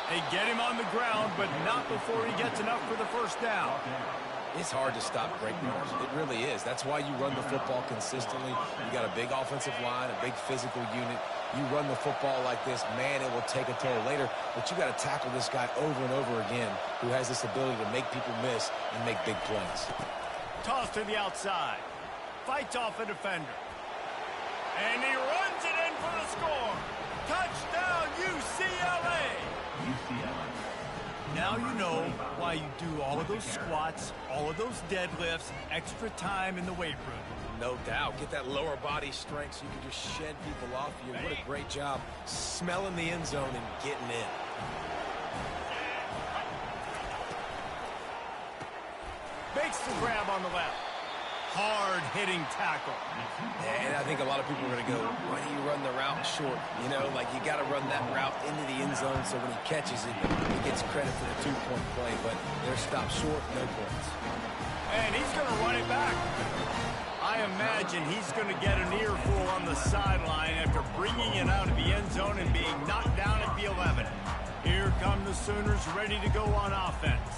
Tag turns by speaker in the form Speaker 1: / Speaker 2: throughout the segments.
Speaker 1: They get him on the ground, but not before he gets enough for the first down.
Speaker 2: It's hard to stop great runners. It really is. That's why you run the football consistently. You got a big offensive line, a big physical unit. You run the football like this, man, it will take a toll later. But you got to tackle this guy over and over again who has this ability to make people miss and make big plays.
Speaker 1: Toss to the outside. Fights off a defender. And he runs it in for the score. Touchdown, UCLA. Now you know why you do all of those squats, all of those deadlifts, extra time in the weight room.
Speaker 2: No doubt. Get that lower body strength so you can just shed people off you. What a great job smelling the end zone and getting in.
Speaker 1: Makes the grab on the left. Hard-hitting tackle.
Speaker 2: And I think a lot of people are going to go, why do you run the route short? You know, like you got to run that route into the end zone so when he catches it, he gets credit for the two-point play. But they're stopped short, no points.
Speaker 1: And he's going to run it back. I imagine he's going to get an earful on the sideline after bringing it out of the end zone and being knocked down at the 11. Here come the Sooners ready to go on offense.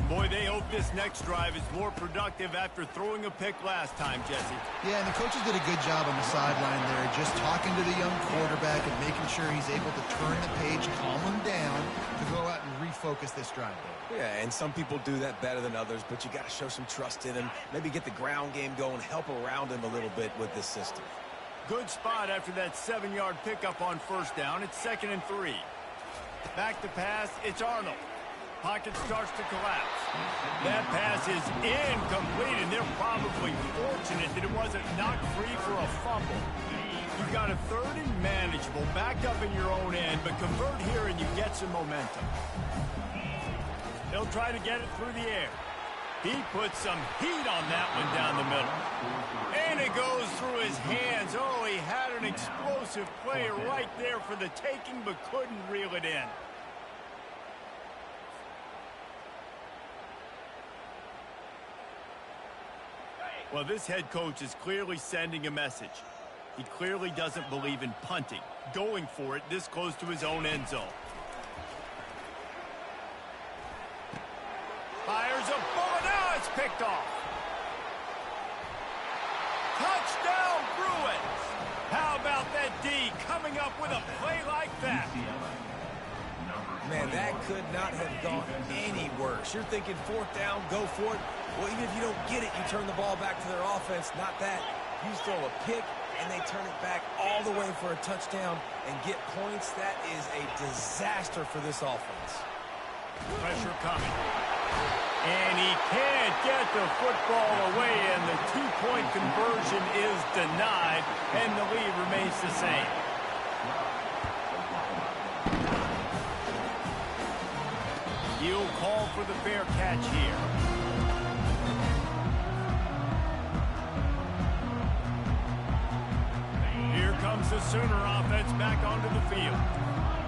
Speaker 1: Boy, they hope this next drive is more productive after throwing a pick last time, Jesse.
Speaker 3: Yeah, and the coaches did a good job on the sideline there, just talking to the young quarterback and making sure he's able to turn the page, calm him down, to go out and refocus this drive.
Speaker 2: Yeah, and some people do that better than others, but you got to show some trust in him. Maybe get the ground game going, help around him a little bit with this system.
Speaker 1: Good spot after that 7-yard pickup on first down. It's 2nd and 3. Back to pass, it's Arnold. Pocket starts to collapse. That pass is incomplete, and they're probably fortunate that it wasn't knocked free for a fumble. You've got a 3rd and manageable, backed up in your own end, but convert here and you get some momentum. They'll try to get it through the air. He puts some heat on that one down the middle. And it goes through his hands. Oh, he had an explosive play right there for the taking, but couldn't reel it in. Well, this head coach is clearly sending a message. He clearly doesn't believe in punting, going for it this close to his own end zone. Fires a bullet. Now it's picked off. Touchdown, Bruins. How about that D coming up with a play like that?
Speaker 2: Man, that could not have gone any worse. You're thinking 4th down, go for it. Well, even if you don't get it, you turn the ball back to their offense. Not that. You throw a pick, and they turn it back all the way for a touchdown and get points. That is a disaster for this offense.
Speaker 1: Pressure coming. And he can't get the football away, and the 2-point conversion is denied, and the lead remains the same. He'll call for the fair catch here. Here comes the Sooner offense back onto the field.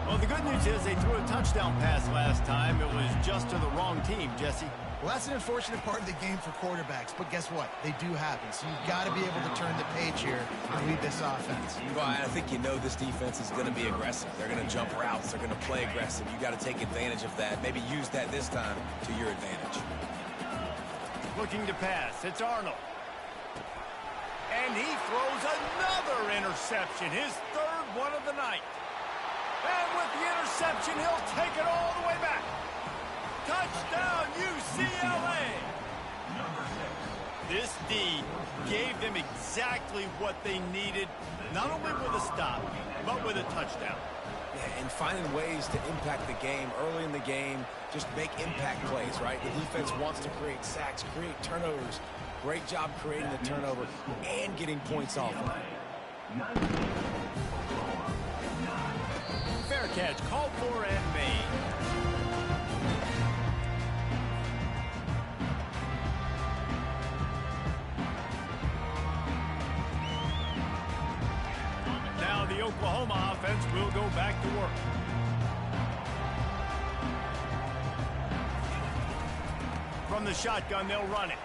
Speaker 1: Well, the good news is they threw a touchdown pass last time. It was just to the wrong team, Jesse.
Speaker 3: Well, that's an unfortunate part of the game for quarterbacks, but guess what? They do happen, so you've got to be able to turn the page here and lead this offense.
Speaker 2: Well, I think you know this defense is going to be aggressive. They're going to jump routes. They're going to play aggressive. You got to take advantage of that. Maybe use that this time to your advantage.
Speaker 1: Looking to pass. It's Arnold. And he throws another interception, his 3rd one of the night. And with the interception, he'll take it all the way back. Touchdown, UCLA! This D gave them exactly what they needed, not only with a stop, but with a touchdown.
Speaker 2: Yeah, and finding ways to impact the game early in the game, just make impact plays, right? The defense wants to create sacks, create turnovers. Great job creating the turnover and getting points off of it.
Speaker 1: Fair catch, called for and made. Now the Oklahoma offense will go back to work. From the shotgun, they'll run it.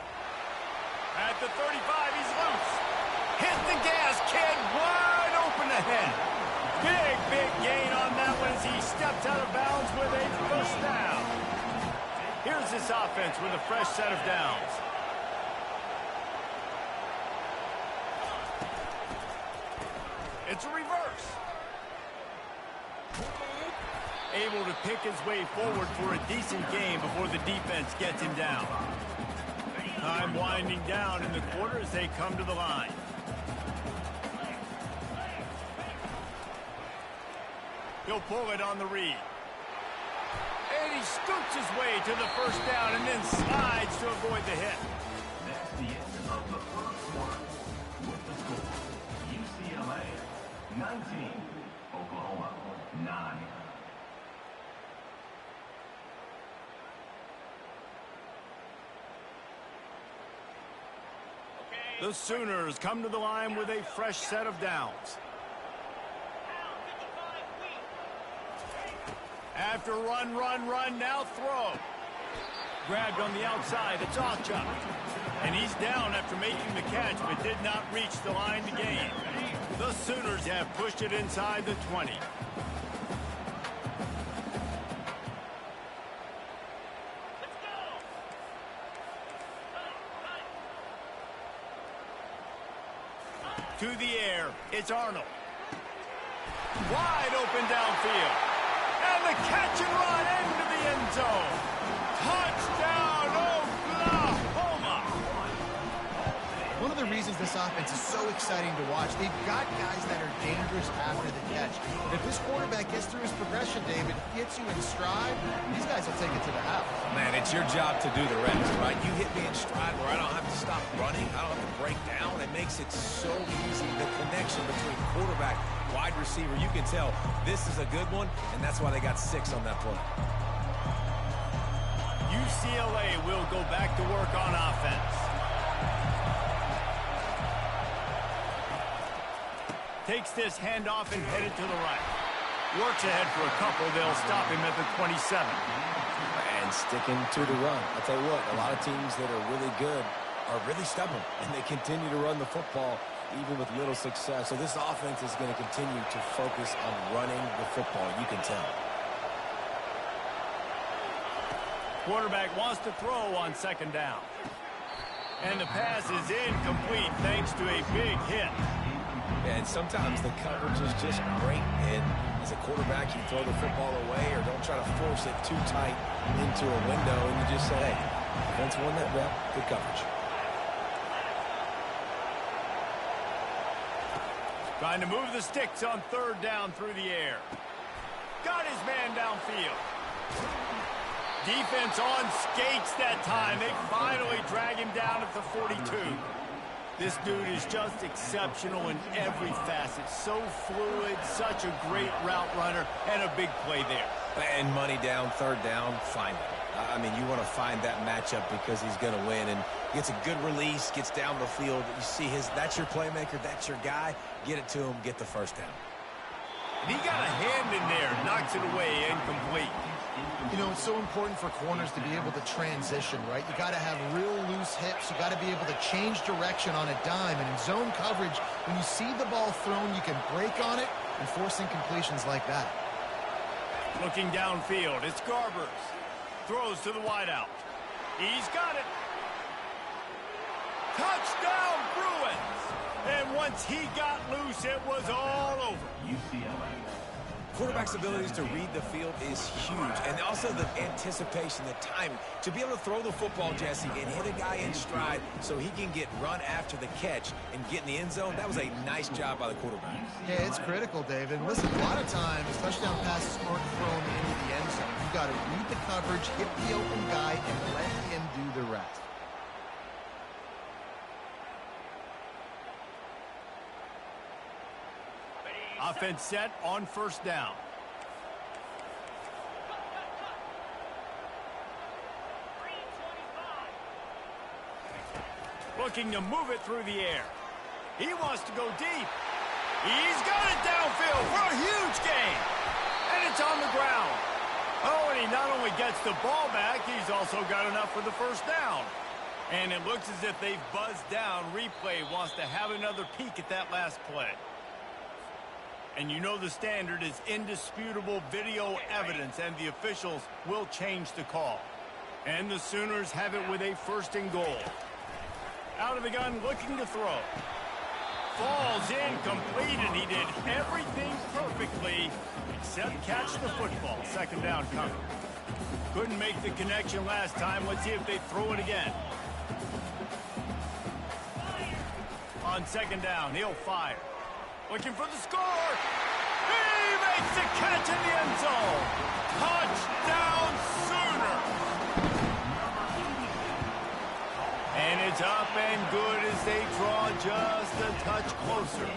Speaker 1: At the 35, he's loose. Hit the gas, kid, wide open ahead. Big gain on that one as he steps gets out of bounds with a first down. Here's this offense with a fresh set of downs. It's a reverse. Able to pick his way forward for a decent game before the defense gets him down. Time winding down in the quarter as they come to the line. He'll pull it on the read. And he scoots his way to the first down and then slides to avoid the hit.
Speaker 4: That's the end of the first quarter. With the score, UCLA 19, Oklahoma 9.
Speaker 1: The Sooners come to the line with a fresh set of downs. After run, now throw. Grabbed on the outside, it's Ocha. And he's down after making the catch, but did not reach the line to gain. The Sooners have pushed it inside the 20. To the air, it's Arnold. Wide open downfield. And the catch and run into the end zone. Touchdown, Oklahoma!
Speaker 3: One of the reasons this offense is so exciting to watch, they've got guys that are dangerous after the catch. If this quarterback gets through his progression, David, gets you in stride, these guys will take it to the house.
Speaker 2: Man, it's your job to do the rest, right? You hit me in stride where I don't have to stop running. I don't have to break down. It makes it so easy. The connection between quarterback, wide receiver, you can tell this is a good one, and that's why they got 6 on that play.
Speaker 1: UCLA will go back to work on offense. Takes this handoff and headed to the right. Works ahead for a couple. They'll stop him at the 27.
Speaker 2: And sticking to the run. I'll tell you what, a lot of teams that are really good are really stubborn, and they continue to run the football even with little success. So this offense is going to continue to focus on running the football. You can tell.
Speaker 1: Quarterback wants to throw on second down. And the pass is incomplete thanks to a big hit.
Speaker 2: And sometimes the coverage is just great. And as a quarterback, you throw the football away or don't try to force it too tight into a window. And you just say, hey, defense won that rep. Good coverage.
Speaker 1: Trying to move the sticks on third down through the air. Got his man downfield. Defense on skates that time. They finally drag him down at the 42. This dude is just exceptional in every facet. So fluid, such a great route runner, and a big play there.
Speaker 2: And money down, third down, find it. I mean, you want to find that matchup because he's going to win. And gets a good release, gets down the field. You see that's your playmaker, that's your guy. Get it to him, get the first down.
Speaker 1: And he got a hand in there, knocks it away, incomplete.
Speaker 3: You know, it's so important for corners to be able to transition, right? You got to have real loose hips. You got to be able to change direction on a dime. And in zone coverage, when you see the ball thrown, you can break on it and force incompletions like that.
Speaker 1: Looking downfield, it's Garbers. Throws to the wideout. He's got it. Touchdown, Bruins! And once he got loose, it was all over.
Speaker 4: UCLA.
Speaker 2: Quarterback's abilities to read the field is huge. And also the anticipation, the timing. To be able to throw the football, Jesse, and hit a guy in stride so he can get run after the catch and get in the end zone, that was a nice job by the quarterback.
Speaker 3: Yeah, it's critical, David. Listen, a lot of times, touchdown passes aren't thrown into the end zone. You got to read the coverage, hit the open guy, and let him do the rest.
Speaker 1: Offense set on first down. Looking to move it through the air. He wants to go deep. He's got it downfield for a huge gain. And it's on the ground. Oh, and he not only gets the ball back, he's also got enough for the first down. And it looks as if they've buzzed down. Replay wants to have another peek at that last play. And you know the standard is indisputable video evidence, and the officials will change the call. And the Sooners have it with a 1st and goal. Out of the gun, looking to throw. Falls incomplete, and he did everything perfectly except catch the football. 2nd down coming. Couldn't make the connection last time. Let's see if they throw it again. On 2nd down, he'll fire. Looking for the score. He makes the catch in the end zone. Touchdown, Sooner. And it's up and good as they draw just a touch closer.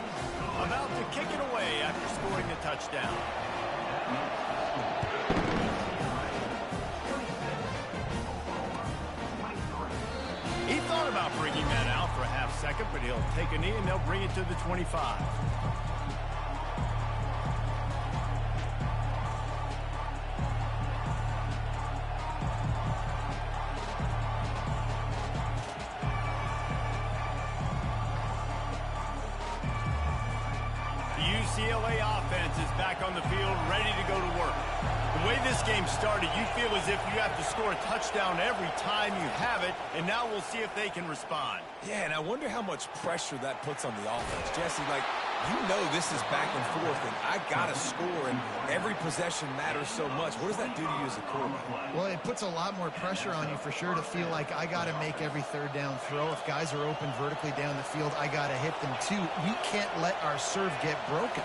Speaker 1: About to kick it away after scoring a touchdown. He thought about bringing that out for a half second, but he'll take a knee and they'll bring it to the 25. UCLA offense is back on the field, ready to go to work. The way this game started, you feel as if you have to score a touchdown every time you have it, and now we'll see if they can respond.
Speaker 2: Yeah, and I wonder how much pressure that puts on the offense. Jesse, like, you know this is back and forth, and I got to score, and every possession matters so much. What does that do to you as a quarterback?
Speaker 3: Well, it puts a lot more pressure on you for sure to feel like I got to make every 3rd down throw. If guys are open vertically down the field, I got to hit them too. We can't let our serve get broken.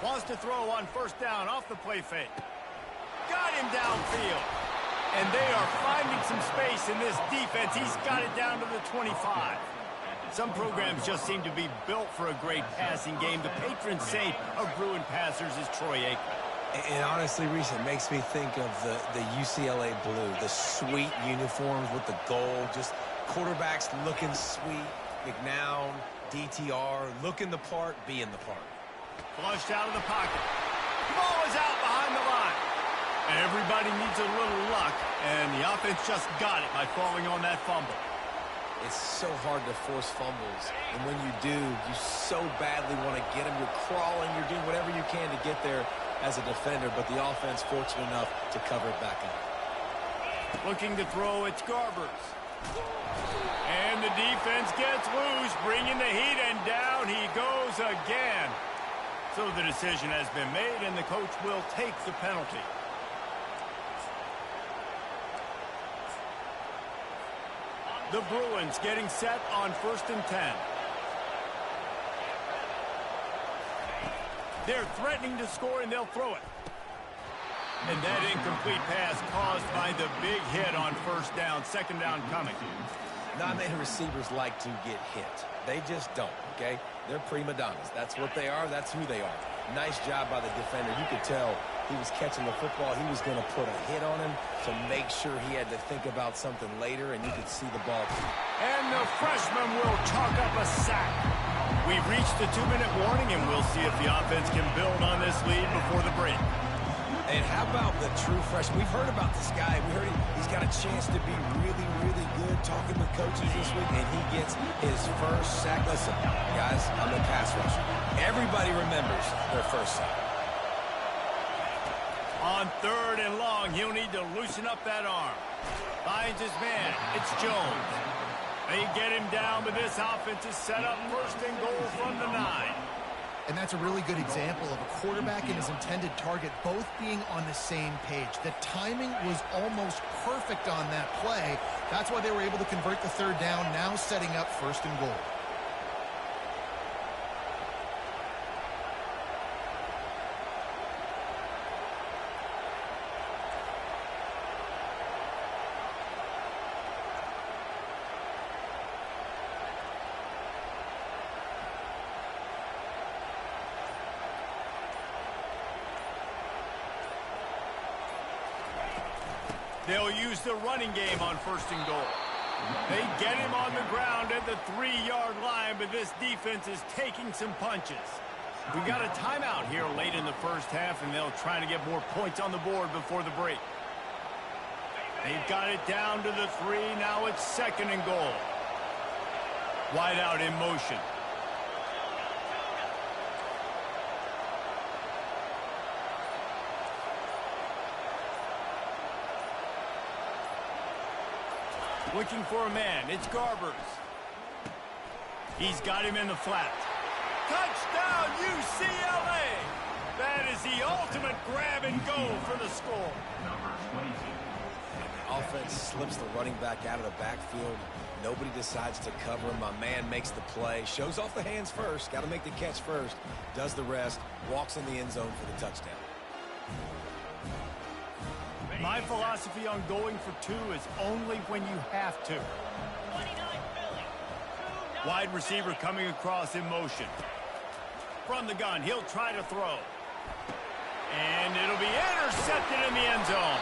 Speaker 1: Wants to throw on 1st down off the play fake. Got him downfield. And they are finding some space in this defense. He's got it down to the 25. Some programs just seem to be built for a great passing game. The patron saint of Bruin passers is Troy Aikman.
Speaker 2: And honestly, Reese, it makes me think of the UCLA blue, the sweet uniforms with the gold, just quarterbacks looking sweet. McNown, DTR, looking the part, being the part.
Speaker 1: Flushed out of the pocket. The ball is out behind the line. Everybody needs a little luck, and the offense just got it by falling on that fumble.
Speaker 2: It's so hard to force fumbles, and when you do, you so badly want to get them. You're crawling, you're doing whatever you can to get there as a defender, but the offense fortunate enough to cover it back up.
Speaker 1: Looking to throw, it's Garbers. And the defense gets loose, bringing the heat, and down he goes again. So the decision has been made, and the coach will take the penalty. The Bruins getting set on 1st and 10. They're threatening to score, and they'll throw it. And that incomplete pass caused by the big hit on 1st down. 2nd down coming.
Speaker 2: Not many receivers like to get hit. They just don't, okay? They're prima donnas. That's what they are. That's who they are. Nice job by the defender. You could tell he was catching the football. He was going to put a hit on him to make sure he had to think about something later, and you could see the ball.
Speaker 1: And the freshman will chalk up a sack. We've reached the 2-minute warning, and we'll see if the offense can build on this lead before the break.
Speaker 2: And how about the true freshman? We've heard about this guy. We heard he's got a chance to be really, really good, talking with coaches this week, and he gets his first sack. Listen, guys, I'm a pass rusher. Everybody remembers their first sack.
Speaker 1: On 3rd and long, he'll need to loosen up that arm. Finds his man. It's Jones. They get him down, but this offense is set up 1st and goal from the 9.
Speaker 3: And that's a really good example of a quarterback and his intended target both being on the same page. The timing was almost perfect on that play. That's why they were able to convert the 3rd down, now setting up 1st and goal.
Speaker 1: They'll use the running game on 1st and goal. They get him on the ground at the 3-yard line, but this defense is taking some punches. We got a timeout here late in the 1st half, and they'll try to get more points on the board before the break. They've got it down to the 3. Now it's 2nd and goal. Wide out in motion. Looking for a man. It's Garbers. He's got him in the flat. Touchdown, UCLA! That is the ultimate grab and go for the score.
Speaker 4: Number 22.
Speaker 2: The offense slips the running back out of the backfield. Nobody decides to cover him. My man makes the play. Shows off the hands first. Got to make the catch first. Does the rest. Walks in the end zone for the touchdown.
Speaker 1: My philosophy on going for two is only when you have to. Wide receiver coming across in motion. From the gun, he'll try to throw. And it'll be intercepted in the end zone.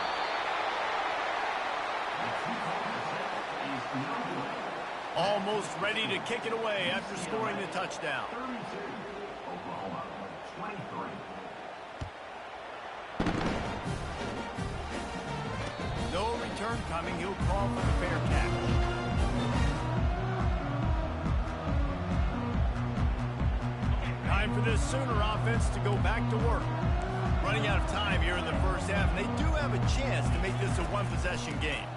Speaker 1: Almost ready to kick it away after scoring the touchdown.
Speaker 4: 32. Oklahoma. 23.
Speaker 1: No return coming. He'll call for the fair catch. Time for this Sooner offense to go back to work. Running out of time here in the first half, and they do have a chance to make this a one-possession game.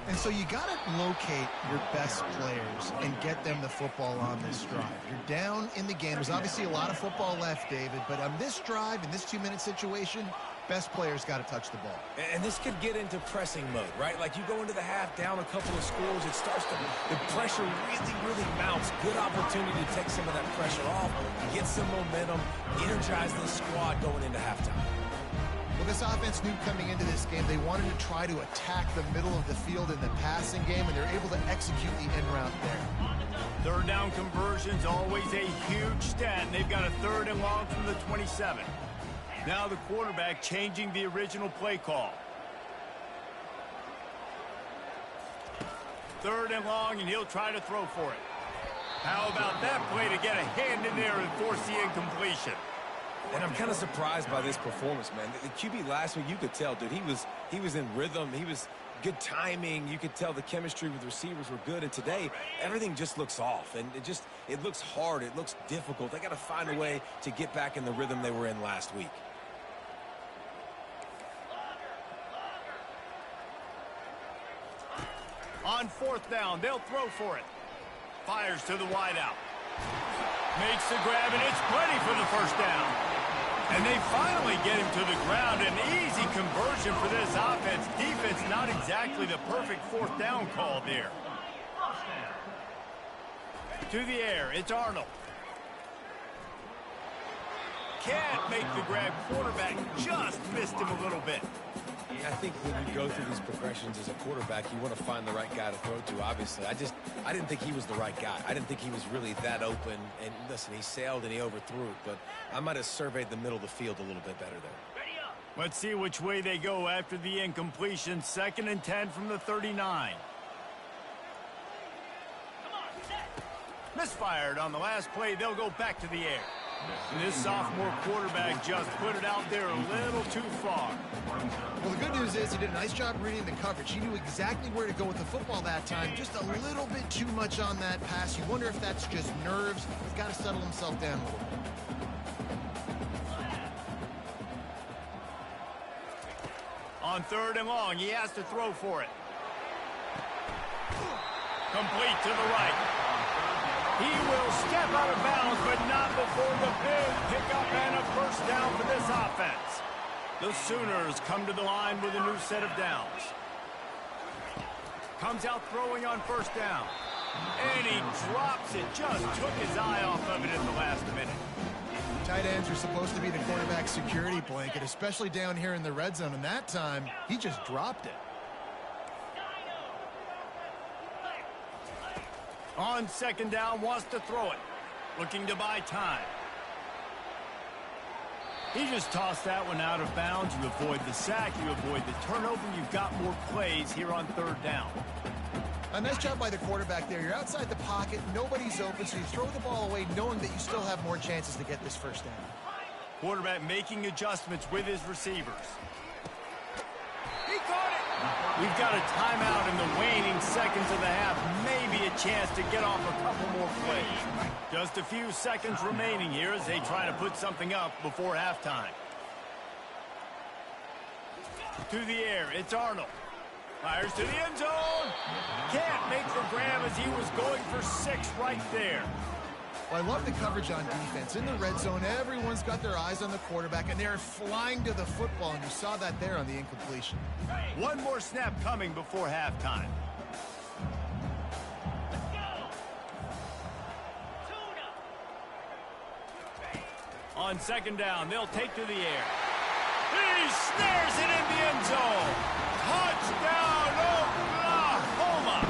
Speaker 3: And so you got to locate your best players and get them the football on this drive. You're down in the game. There's obviously a lot of football left, David, but on this drive, in this 2-minute situation, best players got to touch the ball.
Speaker 2: And this could get into pressing mode, right? Like you go into the half down a couple of scores, it starts to, the pressure really mounts. Good opportunity to take some of that pressure off, get some momentum, energize this squad going into halftime.
Speaker 3: Well, this offense knew coming into this game they wanted to try to attack the middle of the field in the passing game, and they're able to execute the end route there.
Speaker 1: Third down conversion's always a huge stat, and they've got a 3rd and long from the 27. Now the quarterback changing the original play call. 3rd and long, and he'll try to throw for it. How about that play to get a hand in there and force the incompletion?
Speaker 2: And I'm kind of surprised by this performance, man. The QB last week, you could tell, dude, he was in rhythm. He was good timing. You could tell the chemistry with receivers were good. And today, everything just looks off. And it looks hard. It looks difficult. They got to find a way to get back in the rhythm they were in last week.
Speaker 1: On 4th down, they'll throw for it. Fires to the wideout. Makes the grab, and it's plenty for the 1st down. And they finally get him to the ground. An easy conversion for this offense. Defense not exactly the perfect 4th down call there. To the air, it's Arnold. Can't make the grab. Quarterback just missed him a little bit.
Speaker 2: I think when you go through these progressions as a quarterback, you want to find the right guy to throw to, obviously. I didn't think he was the right guy. I didn't think he was really that open. And listen, he sailed and he overthrew it, but I might have surveyed the middle of the field a little bit better there.
Speaker 1: Let's see which way they go after the incompletion. 2nd and 10 from the 39. Misfired on the last play. They'll go back to the air. And this sophomore quarterback just put it out there a little too far.
Speaker 3: Well, the good news is he did a nice job reading the coverage. He knew exactly where to go with the football that time. Just a little bit too much on that pass. You wonder if that's just nerves. He's got to settle himself down a little bit.
Speaker 1: On 3rd and long, he has to throw for it. Complete to the right. He will step out of bounds, but not before the big pickup and a 1st down for this offense. The Sooners come to the line with a new set of downs. Comes out throwing on 1st down. And he drops it. Just took his eye off of it in the last minute.
Speaker 3: Tight ends are supposed to be the quarterback's security blanket, especially down here in the red zone. And that time, he just dropped it.
Speaker 1: On 2nd down, wants to throw it. Looking to buy time. He just tossed that one out of bounds. You avoid the sack, you avoid the turnover. You've got more plays here on 3rd down.
Speaker 3: A nice job by the quarterback there. You're outside the pocket, nobody's open, so you throw the ball away knowing that you still have more chances to get this 1st down.
Speaker 1: Quarterback making adjustments with his receivers. He caught it! We've got a timeout in the waning seconds of the half. Maybe a chance to get off a couple more plays. Just a few seconds remaining here as they try to put something up before halftime. To the air, it's Arnold. Fires to the end zone. Can't make the grab as he was going for 6 right there.
Speaker 3: Well, I love the coverage on defense. In the red zone, everyone's got their eyes on the quarterback, and they're flying to the football, and you saw that there on the incompletion.
Speaker 1: One more snap coming before halftime. On second down, they'll take to the air. He snares it in the end zone. Touchdown, Oklahoma!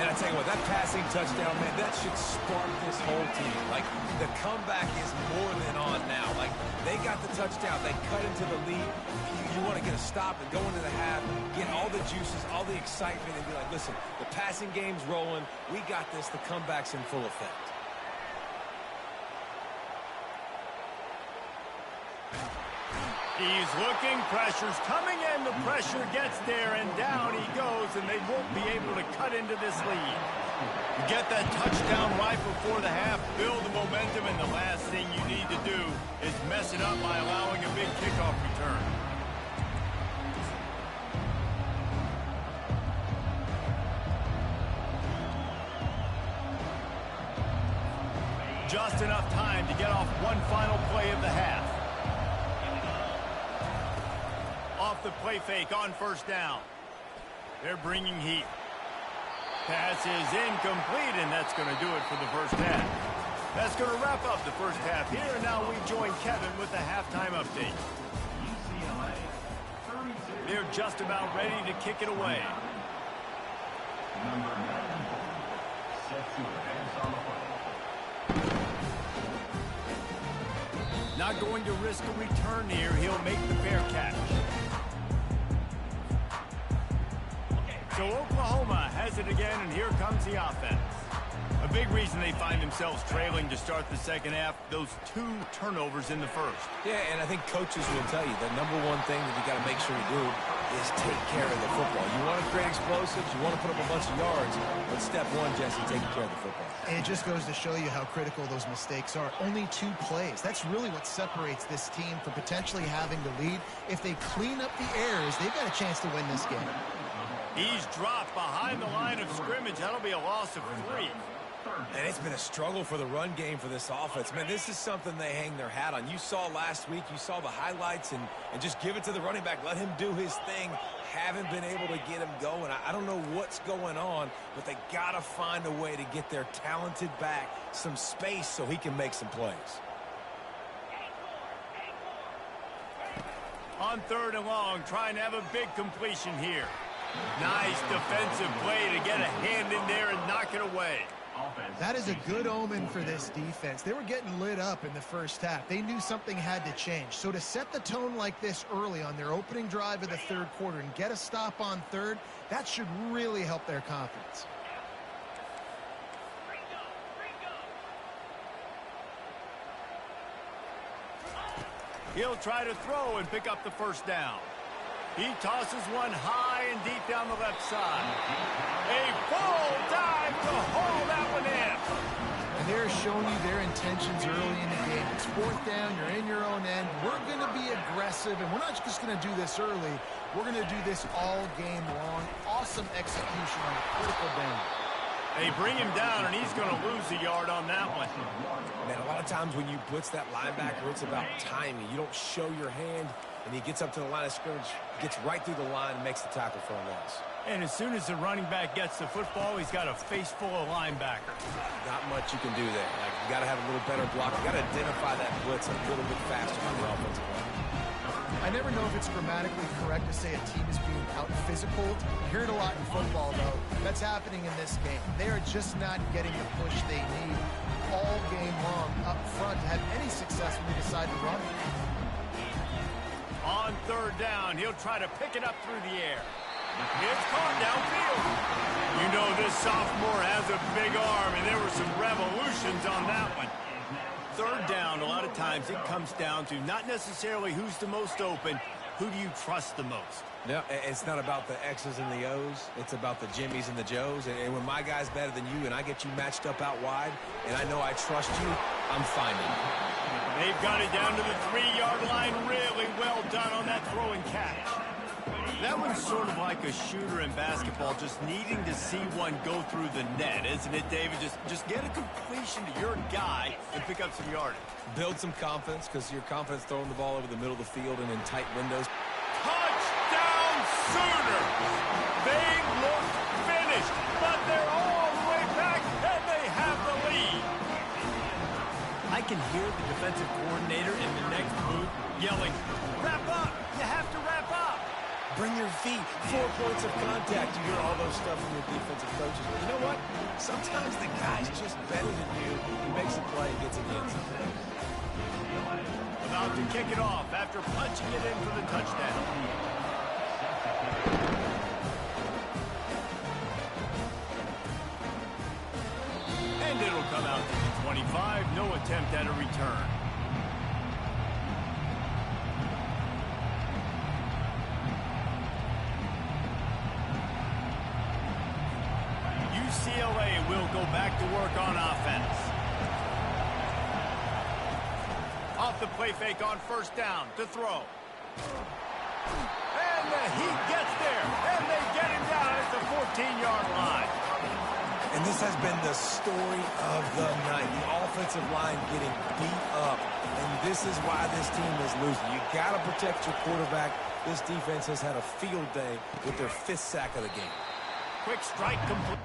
Speaker 2: And I tell you what, that passing touchdown, man, that should spark this whole team. Like, the comeback is more than on now. Like, they got the touchdown. They cut into the lead. You want to get a stop and go into the half, get all the juices, all the excitement, and be like, listen, the passing game's rolling. We got this. The comeback's in full effect.
Speaker 1: He's looking, pressure's coming in, the pressure gets there, and down he goes, and they won't be able to cut into this lead. You get that touchdown right before the half, build the momentum, and the last thing you need to do is mess it up by allowing a big kickoff return. Just enough time to get off one final play of the half. Off the play fake on first down. They're bringing heat. Pass is incomplete, and that's going to do it for the first half. That's going to wrap up the first half here, and now we join Kevin with the halftime update.
Speaker 4: UCLA 32.
Speaker 1: They're just about ready to kick it away.
Speaker 4: Number 94. Set to advance on the play.
Speaker 1: Not going to risk a return here. He'll make the fair catch. So Oklahoma has it again, and here comes the offense. A big reason they find themselves trailing to start the second half, those 2 turnovers in the first.
Speaker 2: Yeah, and I think coaches will tell you the number one thing that you got to make sure you do is take care of the football. You want to create explosives, you want to put up a bunch of yards, but step one, Jesse, taking care of the football.
Speaker 3: And it just goes to show you how critical those mistakes are. Only 2 plays. That's really what separates this team from potentially having the lead. If they clean up the errors, they've got a chance to win this game.
Speaker 1: He's dropped behind the line of scrimmage. That'll be a loss of 3.
Speaker 2: And it's been a struggle for the run game for this offense. Man, this is something they hang their hat on. You saw last week, you saw the highlights, and just give it to the running back. Let him do his thing. Haven't been able to get him going. I don't know what's going on, but they got to find a way to get their talented back some space so he can make some plays.
Speaker 1: On 3rd and long, trying to have a big completion here. Nice defensive play to get a hand in there and knock it away.
Speaker 3: That is a good omen for this defense. They were getting lit up in the first half. They knew something had to change. So to set the tone like this early on their opening drive of the 3rd quarter and get a stop on 3rd, that should really help their confidence.
Speaker 1: He'll try to throw and pick up the first down. He tosses one high and deep down the left side. A full dive to haul that one in.
Speaker 3: And they're showing you their intentions early in the game. It's 4th down, you're in your own end. We're going to be aggressive, and we're not just going to do this early. We're going to do this all game long. Awesome execution on a critical down.
Speaker 1: They bring him down, and he's going to lose a yard on that one.
Speaker 2: Man, a lot of times when you blitz that linebacker, it's about timing. You don't show your hand, and he gets up to the line of scrimmage, gets right through the line, and makes the tackle for a loss.
Speaker 1: And as soon as the running back gets the football, he's got a face full of linebackers.
Speaker 2: Not much you can do there. Like, you got to have a little better block. You got to identify that blitz a little bit faster on the offensive line.
Speaker 3: I never know if it's grammatically correct to say a team is being out-physical. You hear it a lot in football, though. That's happening in this game. They are just not getting the push they need all game long up front to have any success when they decide to run.
Speaker 1: On 3rd down, he'll try to pick it up through the air. It's caught downfield. You know this sophomore has a big arm, and there were some revolutions on that one. 3rd down, a lot of times it comes down to not necessarily who's the most open, who do you trust the most?
Speaker 2: No, it's not about the X's and the O's. It's about the Jimmys and the Joes. And when my guy's better than you and I get you matched up out wide and I know I trust you, I'm finding you.
Speaker 1: They've got it down to the 3-yard line. Really well done on that throw and catch. That one's sort of like a shooter in basketball, just needing to see one go through the net, isn't it, David? Just get a completion to your guy and pick up some yardage.
Speaker 2: Build some confidence, because your confidence throwing the ball over the middle of the field and in tight windows.
Speaker 1: Touchdown Sooners! They look finished, but they're all the way back, and they have the lead. I can hear the defensive coordinator in the next booth yelling, "Wrap up! You have to wrap up!"
Speaker 2: Bring your feet, 4 points of contact. You hear all those stuff from your defensive coaches. But you know what? Sometimes the guy's just better than you. He makes a play and gets it in.
Speaker 1: About to kick it off after punching it in for the touchdown. And it'll come out to the 25. No attempt at a return. UCLA will go back to work on offense. Off the play fake on first down to throw. And he gets there, and they get him down at the 14-yard line.
Speaker 2: And this has been the story of the night. The offensive line getting beat up. And this is why this team is losing. You got to protect your quarterback. This defense has had a field day with their 5th sack of the game.
Speaker 1: Quick strike complete.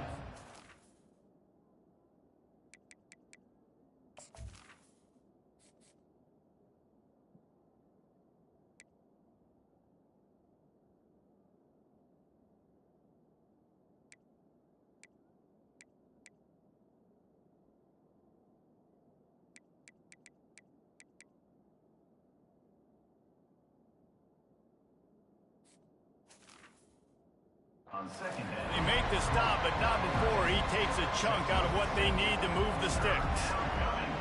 Speaker 4: On second down.
Speaker 1: They make the stop, but not before he takes a chunk out of what they need to move the sticks.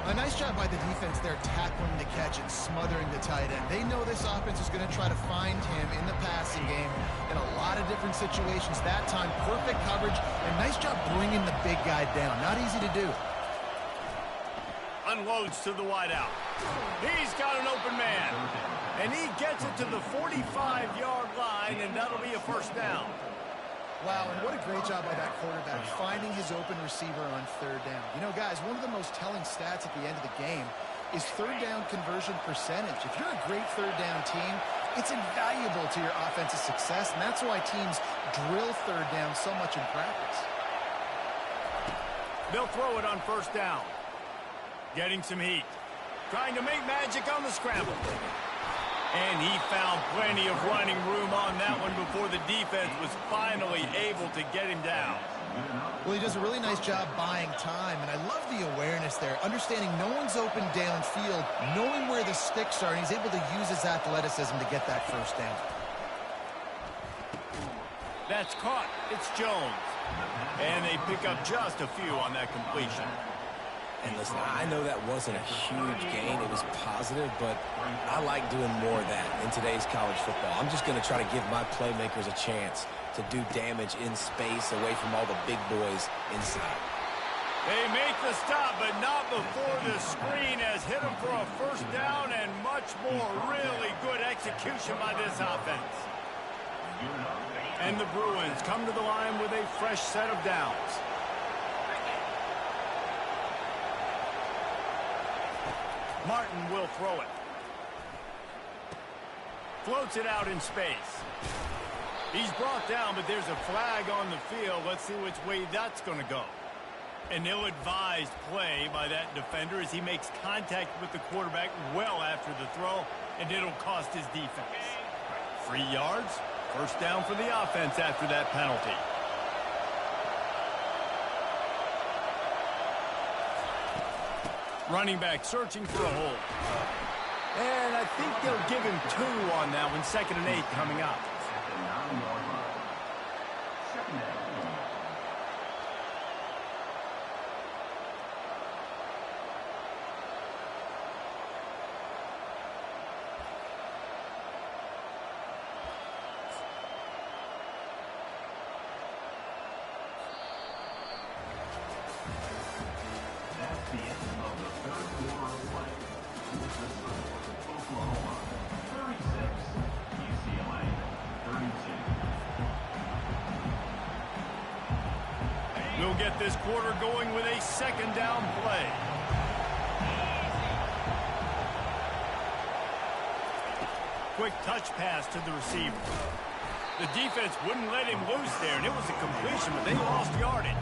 Speaker 3: A nice job by the defense there, tackling the catch and smothering the tight end. They know this offense is going to try to find him in the passing game in a lot of different situations. That time, perfect coverage, and nice job bringing the big guy down. Not easy to do.
Speaker 1: Unloads to the wideout. He's got an open man. And he gets it to the 45-yard line, and that'll be a first down.
Speaker 3: Wow, and what a great job by that quarterback, finding his open receiver on third down. You know, guys, one of the most telling stats at the end of the game is third down conversion percentage. If you're a great third down team, it's invaluable to your offensive success, and that's why teams drill third down so much in practice.
Speaker 1: They'll throw it on first down. Getting some heat. Trying to make magic on the scramble. And he found plenty of running room on that one before the defense was finally able to get him down.
Speaker 3: Well, he does a really nice job buying time, and I love the awareness there, understanding no one's open downfield, knowing where the sticks are, and he's able to use his athleticism to get that first down.
Speaker 1: That's caught. It's Jones. And they pick up just a few on that completion.
Speaker 2: And listen, I know that wasn't a huge gain. It was positive, but I like doing more of that in today's college football. I'm just going to try to give my playmakers a chance to do damage in space away from all the big boys inside.
Speaker 1: They make the stop, but not before the screen has hit them for a first down and much more. Really good execution by this offense. And the Bruins come to the line with a fresh set of downs. Martin will throw it. Floats it out in space. He's brought down, but there's a flag on the field. Let's see which way that's going to go. An ill-advised play by that defender as he makes contact with the quarterback well after the throw, and it'll cost his defense. 3 yards, first down for the offense after that penalty. Running back searching for a hole. And I think they'll give him 2 on that one. 2nd and 8 coming up. We'll get this quarter going with a second down play. Quick touch pass to the receiver. The defense wouldn't let him loose there, and it was a completion, but they lost yardage.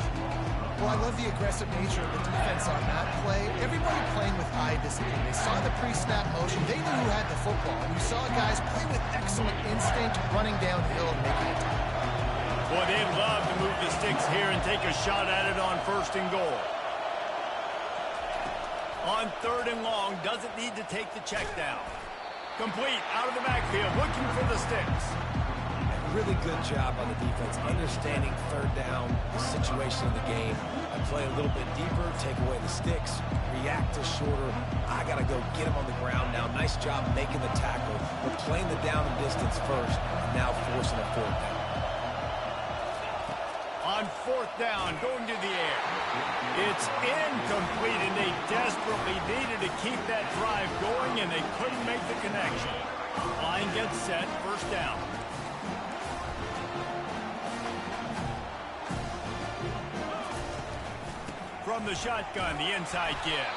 Speaker 3: Well, I love the aggressive nature of the defense on that play. Everybody playing with eye discipline. They saw the pre-snap motion. They knew who had the football. And you saw guys play with excellent instinct, running downhill and making it time.
Speaker 1: Boy, they'd love to move the sticks here and take a shot at it on 1st and goal. On 3rd and long, doesn't need to take the check down. Complete out of the backfield, looking for the sticks.
Speaker 2: Really good job on the defense, understanding 3rd down, the situation of the game. I play a little bit deeper, take away the sticks, react to shorter. I got to go get him on the ground now. Nice job making the tackle, but playing the down and distance first, and now forcing a 4th down.
Speaker 1: On 4th down, going to the air. It's incomplete, and they desperately needed to keep that drive going, and they couldn't make the connection. Line gets set, 1st down. From the shotgun, the inside give.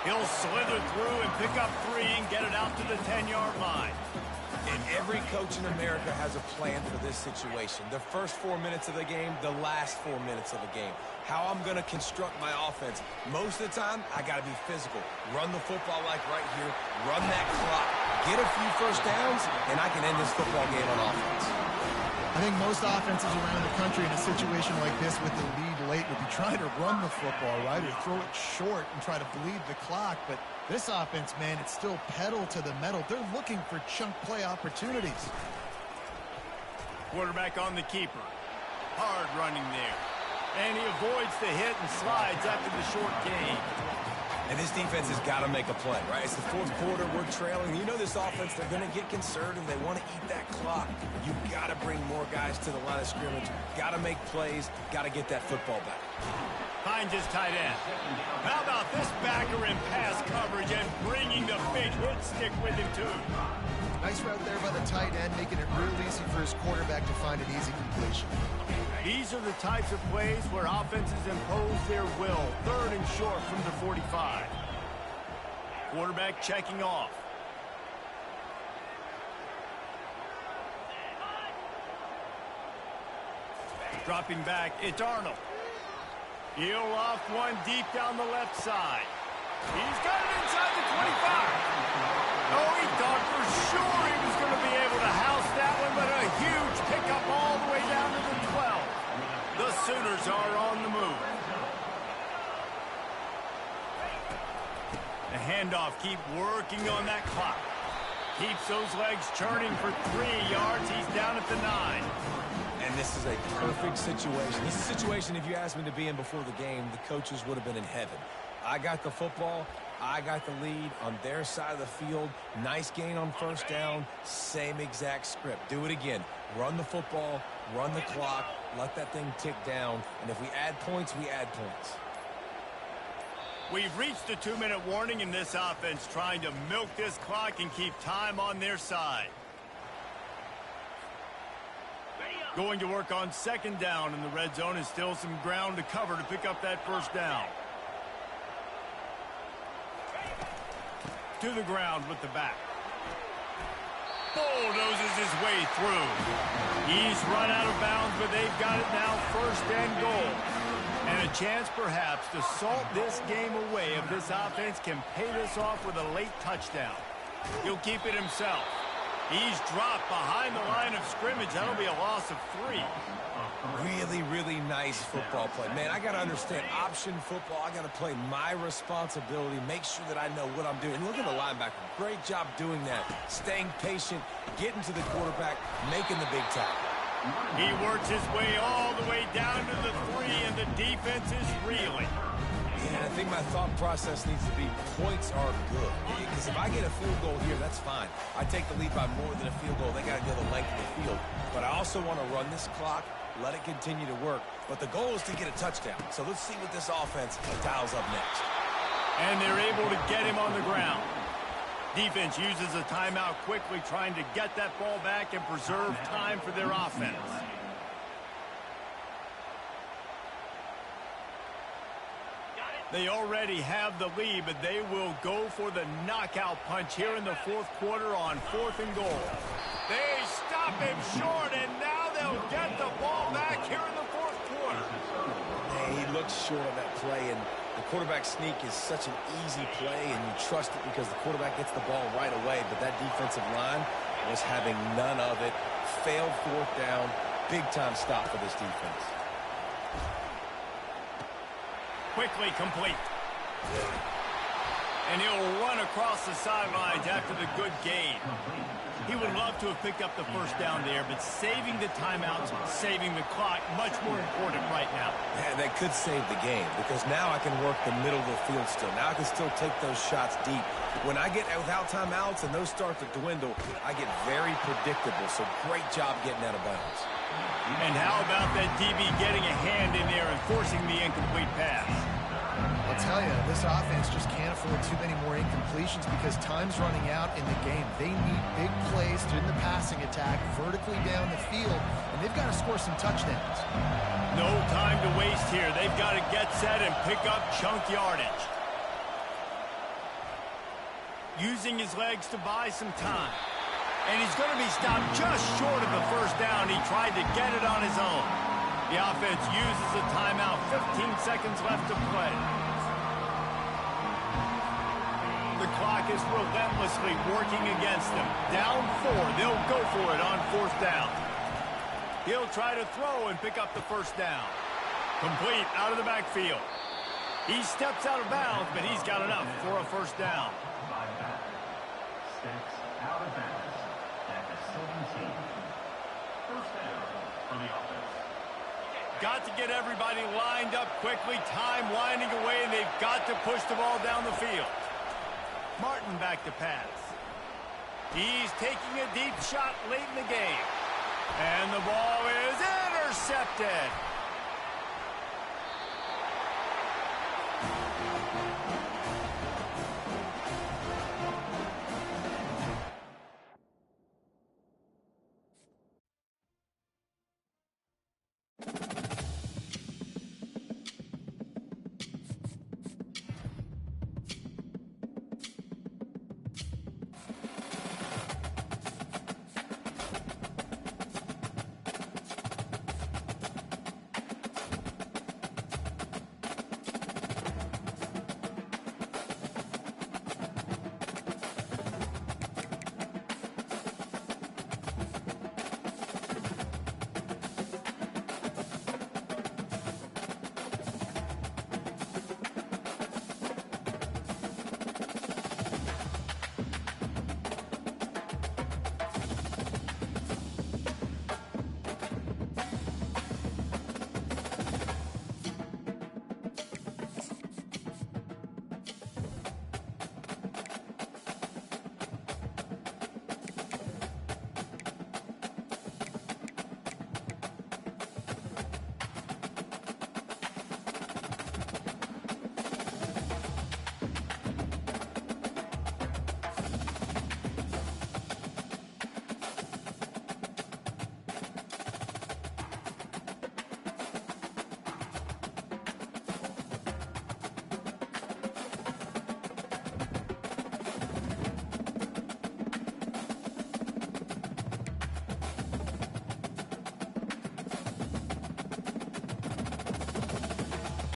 Speaker 1: He'll slither through and pick up 3 and get it out to the 10-yard line.
Speaker 2: And every coach in America has a plan for this situation. The first 4 minutes of the game, the last 4 minutes of the game. How I'm going to construct my offense. Most of the time, I got to be physical. Run the football like right here. Run that clock. Get a few 1st downs, and I can end this football game on offense.
Speaker 3: I think most offenses around the country in a situation like this with the lead late would be trying to run the football, right, or throw it short and try to bleed the clock. But this offense, man, it's still pedal to the metal. They're looking for chunk play opportunities.
Speaker 1: Quarterback on the keeper. Hard running there. And he avoids the hit and slides after the short gain.
Speaker 2: And this defense has got to make a play, right? It's the 4th quarter. We're trailing. You know this offense, they're going to get conservative. They want to eat that clock. You've got to bring more guys to the line of scrimmage. Got to make plays. Got to get that football back.
Speaker 1: Finds his tight end. How about this backer in pass coverage and bringing the big hit stick with him, too?
Speaker 3: Nice route there by the tight end, making it real easy for his quarterback to find an easy completion.
Speaker 1: These are the types of plays where offenses impose their will. 3rd and short from the 45. Quarterback checking off. Dropping back, it's Arnold. He'll off one deep down the left side. He's got it inside the 25. Oh, he thought for sure he was going to be able to house that one, but a huge pickup all the way down to the 12. The Sooners are on the move. The handoff, keep working on that clock. Keeps those legs churning for 3 yards. He's down at the 9.
Speaker 2: And this is a perfect situation. This is a situation, if you asked me to be in before the game, the coaches would have been in heaven. I got the football. I got the lead on their side of the field. Nice gain on 1st down. Same exact script. Do it again. Run the football, run the clock, let that thing tick down. And if we add points, we add points.
Speaker 1: We've reached a 2-minute warning in this offense, trying to milk this clock and keep time on their side. Going to work on 2nd down, and the red zone is still some ground to cover to pick up that 1st down. To the ground with the back. Bulldozes his way through. He's run out of bounds, but they've got it now 1st and goal. And a chance perhaps to salt this game away if this offense can pay this off with a late touchdown. He'll keep it himself. He's dropped behind the line of scrimmage. That'll be a loss of 3.
Speaker 2: Really, really nice football play. Man, I got to understand option football. I got to play my responsibility, make sure that I know what I'm doing. And look at the linebacker. Great job doing that. Staying patient, getting to the quarterback, making the big tackle.
Speaker 1: He works his way all the way down to the 3, and the defense is reeling.
Speaker 2: Yeah, I think my thought process needs to be points are good. Because if I get a field goal here, that's fine. I take the lead by more than a field goal. They got to go the length of the field. But I also want to run this clock, let it continue to work. But the goal is to get a touchdown. So let's see what this offense dials up next.
Speaker 1: And they're able to get him on the ground. Defense uses a timeout quickly, trying to get that ball back and preserve time for their offense. They already have the lead, but they will go for the knockout punch here in the fourth quarter on 4th and goal. They stop him short, and now they'll get the ball back here in the fourth quarter.
Speaker 2: Hey, he looks short on that play, and the quarterback sneak is such an easy play, and you trust it because the quarterback gets the ball right away, but that defensive line was having none of it. Failed 4th down. Big-time stop for this defense.
Speaker 1: Quickly complete. And he'll run across the sidelines after the good gain. He would love to have picked up the first down there, but saving the timeouts, saving the clock, much more important right now.
Speaker 2: Man, that could save the game because now I can work the middle of the field still. Now I can still take those shots deep. When I get without timeouts and those start to dwindle, I get very predictable. So great job getting out of bounds.
Speaker 1: And how about that DB getting a hand in there and forcing the incomplete pass?
Speaker 3: I'll tell you, this offense just can't afford too many more incompletions because time's running out in the game. They need big plays in the passing attack, vertically down the field, and they've got to score some touchdowns.
Speaker 1: No time to waste here. They've got to get set and pick up chunk yardage. Using his legs to buy some time. And he's going to be stopped just short of the first down. He tried to get it on his own. The offense uses a timeout. 15 seconds left to play. The clock is relentlessly working against them. Down 4. They'll go for it on 4th down. He'll try to throw and pick up the first down. Complete out of the backfield. He steps out of bounds, but he's got enough for a first down.
Speaker 4: Steps out of bounds at the 17. First down for the offense.
Speaker 1: Got to get everybody lined up quickly. Time winding away, and they've got to push the ball down the field. Martin back to pass. He's taking a deep shot late in the game. And the ball is intercepted.